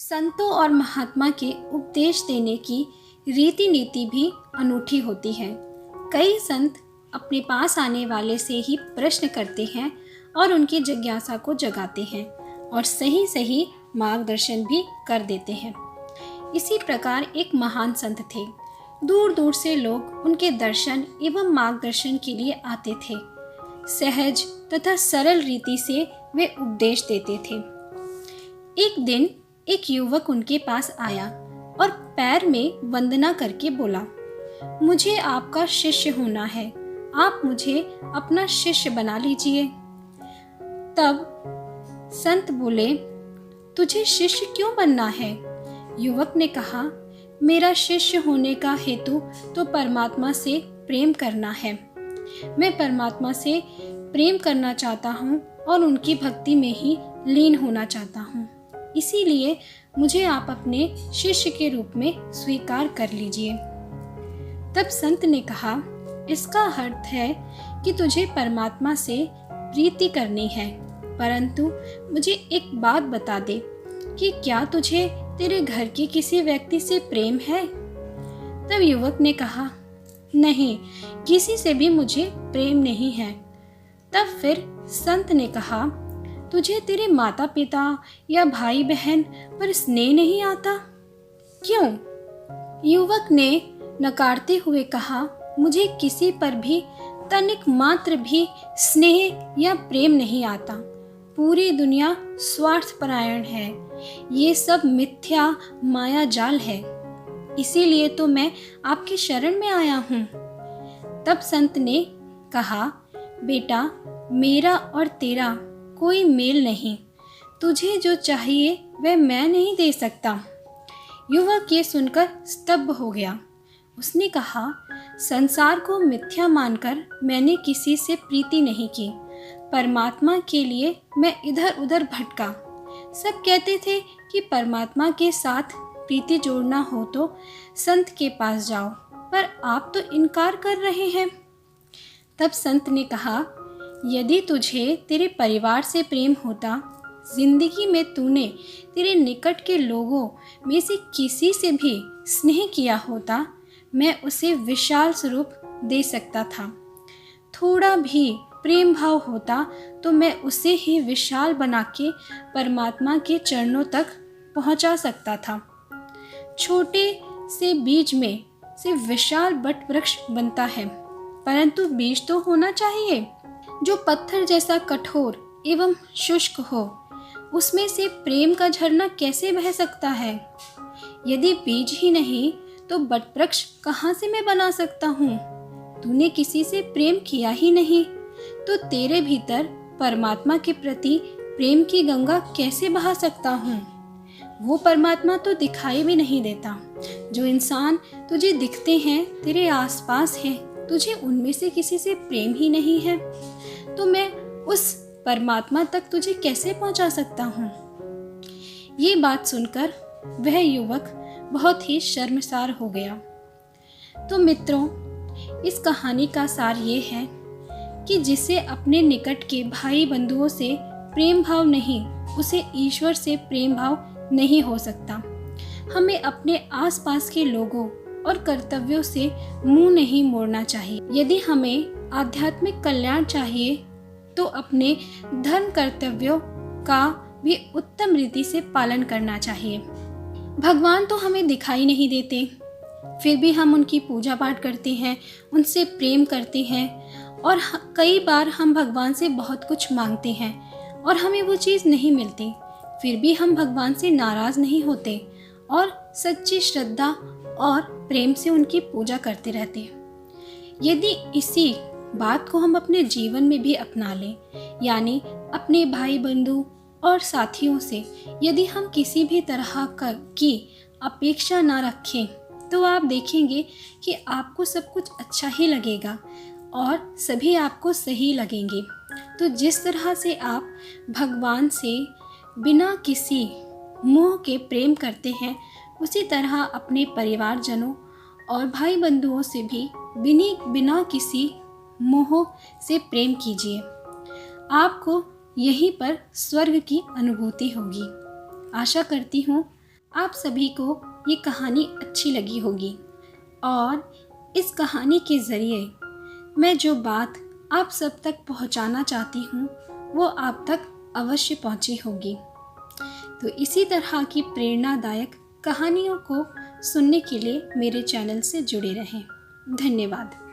संतों और महात्मा के उपदेश देने की रीति नीति भी अनूठी होती है। कई संत अपने पास आने वाले से ही प्रश्न करते हैं और उनकी जिज्ञासा को जगाते हैं और सही सही मार्गदर्शन भी कर देते हैं। इसी प्रकार एक महान संत थे। दूर दूर से लोग उनके दर्शन एवं मार्गदर्शन के लिए आते थे। सहज तथा सरल रीति से वे उपदेश देते थे। एक दिन एक युवक उनके पास आया और पैर में वंदना करके बोला, मुझे आपका शिष्य होना है, आप मुझे अपना शिष्य बना लीजिए। तब संत बोले, तुझे शिष्य क्यों बनना है? युवक ने कहा, मेरा शिष्य होने का हेतु तो परमात्मा से प्रेम करना है। मैं परमात्मा से प्रेम करना चाहता हूँ और उनकी भक्ति में ही लीन होना चाहता हूँ। इसीलिए मुझे आप अपने शिष्य के रूप में स्वीकार कर लीजिए। तब संत ने कहा, इसका अर्थ है कि तुझे परमात्मा से प्रीति करनी है, परंतु मुझे एक बात बता दे कि क्या तुझे तेरे घर के किसी व्यक्ति से प्रेम है? तब युवक ने कहा, नहीं, किसी से भी मुझे प्रेम नहीं है। तब फिर संत ने कहा, तुझे तेरे माता पिता या भाई बहन पर स्नेह नहीं आता? क्यों? युवक ने नकारते हुए कहा, मुझे किसी पर भी तनिक मात्र भी स्नेह या प्रेम नहीं आता। पूरी दुनिया स्वार्थपरायण है। ये सब मिथ्या माया जाल है। इसीलिए तो मैं आपके शरण में आया हूँ। तब संत ने कहा, बेटा, मेरा और तेरा कोई मेल नहीं। तुझे जो चाहिए वह मैं नहीं दे सकता। युवक ये सुनकर स्तब्ध हो गया। उसने कहा, संसार को मिथ्या मानकर मैंने किसी से प्रीति नहीं की। परमात्मा के लिए मैं इधर उधर भटका। सब कहते थे कि परमात्मा के साथ प्रीति जोड़ना हो तो संत के पास जाओ, पर आप तो इनकार कर रहे हैं। तब संत ने कहा, यदि तुझे तेरे परिवार से प्रेम होता, जिंदगी में तूने तेरे निकट के लोगों में से किसी से भी स्नेह किया होता, मैं उसे विशाल स्वरूप दे सकता था। थोड़ा भी प्रेम भाव होता तो मैं उसे ही विशाल बना के परमात्मा के चरणों तक पहुंचा सकता था। छोटे से बीज में से विशाल वट वृक्ष बनता है, परंतु बीज तो होना चाहिए जो पत्थर जैसा कठोर एवं शुष्क हो। उसमें से प्रेम का झरना कैसे बह सकता है? यदि बीज ही नहीं तो वट वृक्ष कहाँ से मैं बना सकता हूँ? तूने किसी से प्रेम किया ही नहीं तो तेरे भीतर परमात्मा के प्रति प्रेम की गंगा कैसे बहा सकता हूँ? वो परमात्मा तो दिखाई भी नहीं देता। जो इंसान तुझे दिखते हैं, तेरे आसपास हैं, तुझे उनमें से किसी से प्रेम ही नहीं है, तो मैं उस परमात्मा तक तुझे कैसे पहुंचा सकता हूँ? ये बात सुनकर वह युवक बहुत ही शर्मसार हो गया। तो मित्रों, इस कहानी का सार ये है कि जिसे अपने निकट के भाई बंधुओं से प्रेम भाव नहीं, उसे ईश्वर से प्रेम भाव नहीं हो सकता। हमें अपने आसपास के लोगों और कर्तव्यों से मुंह नहीं मोड़ना चाहिए। यदि हमें आध्यात्मिक कल्याण चाहिए तो अपने धर्म कर्तव्यों का भी उत्तम रीति से पालन करना चाहिए। भगवान तो हमें दिखाई नहीं देते, फिर भी हम उनकी पूजा पाठ करते हैं, उनसे प्रेम करते हैं और कई बार हम भगवान से बहुत कुछ मांगते हैं और हमें वो चीज़ नहीं मिलती। फिर भी हम भगवान से नाराज़ नहीं होते और सच्ची श्रद्धा और प्रेम से उनकी पूजा करते रहते हैं। यदि इसी बात को हम अपने जीवन में भी अपना लें, यानी अपने भाई बंधु और साथियों से यदि हम किसी भी तरह की अपेक्षा ना रखें, तो आप देखेंगे कि आपको सब कुछ अच्छा ही लगेगा और सभी आपको सही लगेंगे। तो जिस तरह से आप भगवान से बिना किसी मोह के प्रेम करते हैं, उसी तरह अपने परिवारजनों और भाई बंधुओं से भी बिना किसी मोह से प्रेम कीजिए। आपको यहीं पर स्वर्ग की अनुभूति होगी। आशा करती हूँ आप सभी को ये कहानी अच्छी लगी होगी और इस कहानी के ज़रिए मैं जो बात आप सब तक पहुंचाना चाहती हूँ वो आप तक अवश्य पहुंची होगी। तो इसी तरह की प्रेरणादायक कहानियों को सुनने के लिए मेरे चैनल से जुड़े रहें। धन्यवाद।